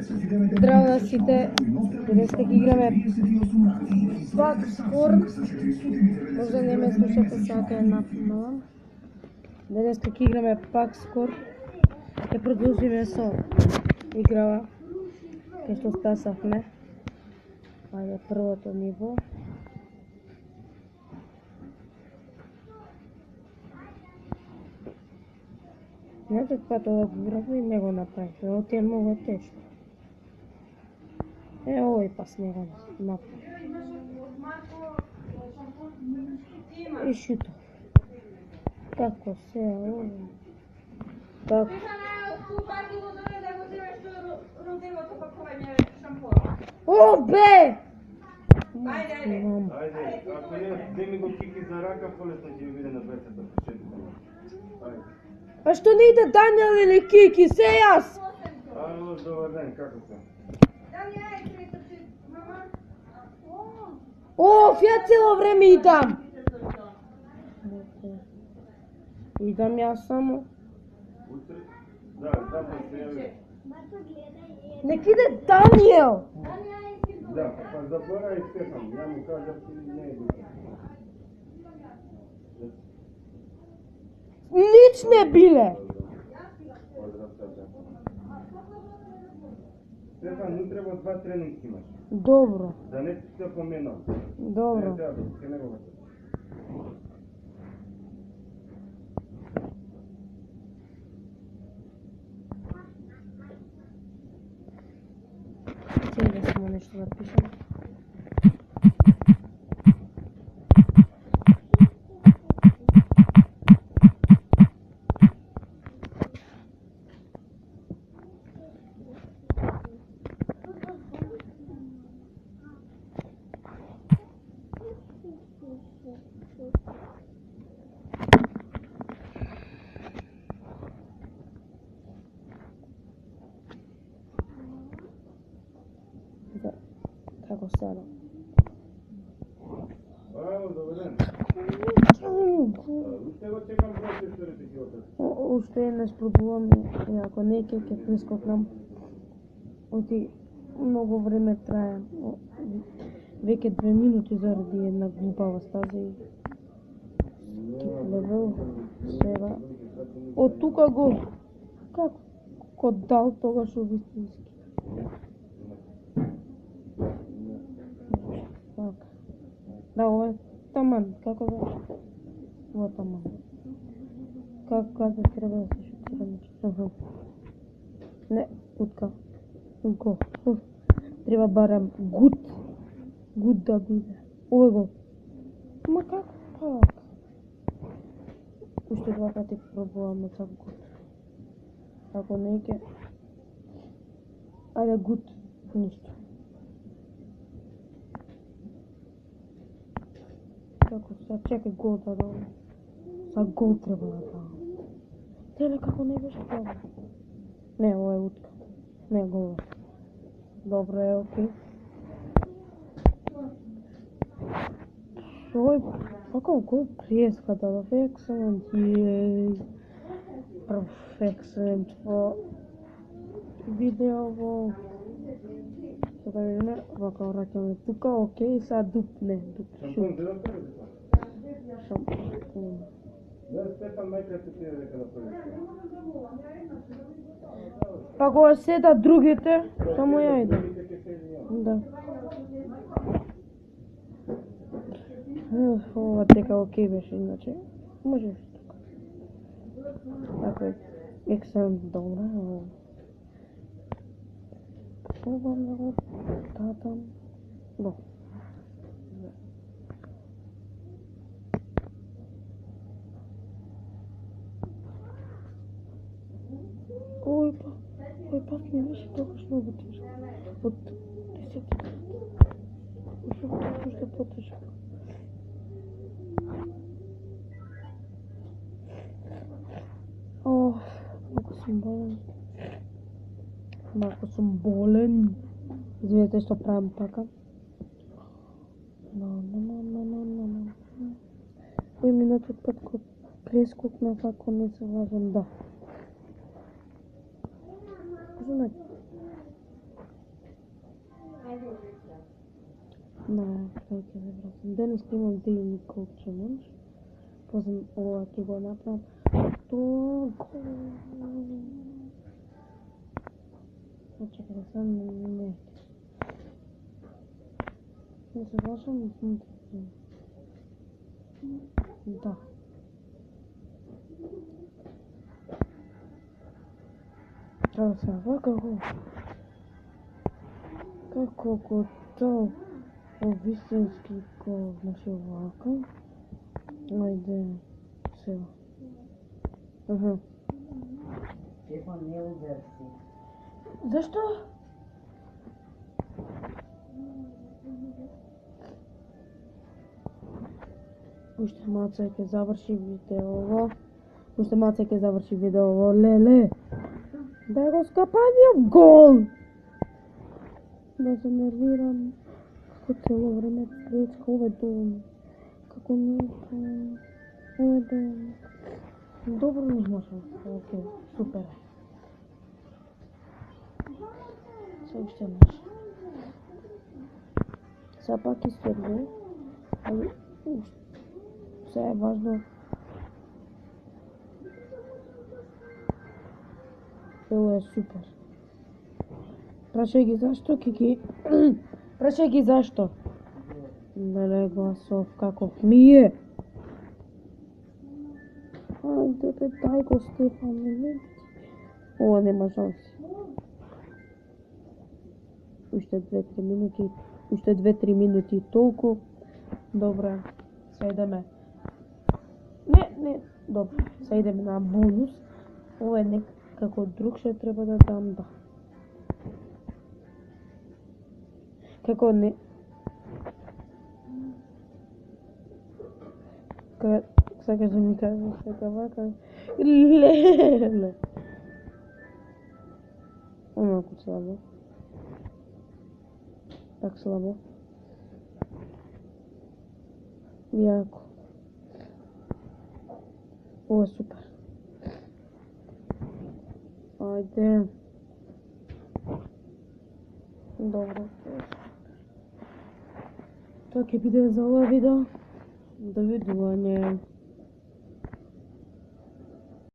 Здраво на сите, денеска ќе играме пак спорт. Може не ме слушате, сега е напомнала. Денеска ќе играме пак скор. Ќе продолжиме со играва кај што стасавме. Ајде првото ниво. Некој пат да го играме и не го направи. Ово ти е многу тешко. Овој пас не го направи. И шутов. Како се овој? Како? О, бе! Ајде, ако не, деми го кики за рака, полесно ќе биде на бецата по 4. Ајде. А што не иде Даниел или Кики, се јас? Ало, добар ден, како се? О, ја цело време идам. Идам јас само. Утре? Да се јави. Нека иде Даниел. Да, па заборави Стефан, ја му кажав ти не е битно. Нич не биле. Поздрав тебе. Стефан, утре во 2 тренинг имаш. Добро. Да не ти се поменам. Добро. Не треба, ке не го врати. Сега само нешто да пишам. Како сега? Ало, добар ден. Уште го чекам процесорите ќе отат. Уште еднаш пробувам и ако не ќе прескокнам. Оти многу време трае. Веќе 2 минути заради една глупава стаза и левел сега. Од тука го како? Код дал тогаш вистински. Да, ова е таман, како да? Ова таман. Како да треба да се шутира? Не, утка. Го. Треба барем гуд. Гуд да биде. Ова го. Ма како пак? Уште 2 пати пробуваме за гуд. Ако не ќе... Ајде гуд. Ништо. Како сега чекај гол да дадам. Са гол треба да дадам. Теле како не беше добро. Не, ова е утка. Не, гол. Добро е, окей. Овој како гол преска дадов. Excellent. Excellent во видео во... Сега видиме, вака враќаме тука, окей, сега дупне. Шампон, да да Шампон. Да, Стефан мајка ти ти дека да први. Па кога седат другите, само ја идам. Да. Ова дека окей беше, иначе може тука. Така е, excellent, добра. Пробам да го дадам. Добро. Ој пак не беше тогаш многу тежко. Од 10 минути. Уште потежко. Малку сум болен. Малку сум болен. Извинете што правам така. Кој минутот пат кога прескокнав, ако не се лажам, да. Значи, Не, тој ќе се вратам. Денес имам daily coke challenge. Позам ова ќе го направам. Чекай да сам не. Не се влашам внутри. Да. Треба се вакако. Како го то вистински ко значи вака. Ајде сега. Стефан не ударси. Зашто? Уште маца ќе заврши видеово. Леле. Да го скапаниот гол. Да се нервирам. Како цело време пречка овој дом. Како не овој дом. Добро не можам. Океј, супер. Се уште наш. Сега пак истерго, али се е важно. Ovo je super. Prašaj gi zašto, Kiki? Prašaj gi zašto? Lele glasov, kakov mi je. Ajde, be, daj go, Stefan, ne. Ovo nema šansi. Уште 2-3 минути. Уште 2-3 минути толку. Добре, сега идеме. Не, добре. Сега идеме на бонус. Ова е некако друг ще треба да дам, да. Како не... Сакаш да ми кажеш дека вака... Леле! Малку слабо. Так слабо. Јако. Ова е супер. Ајде. Добро. Тоа ќе биде за ова видео. Довидување.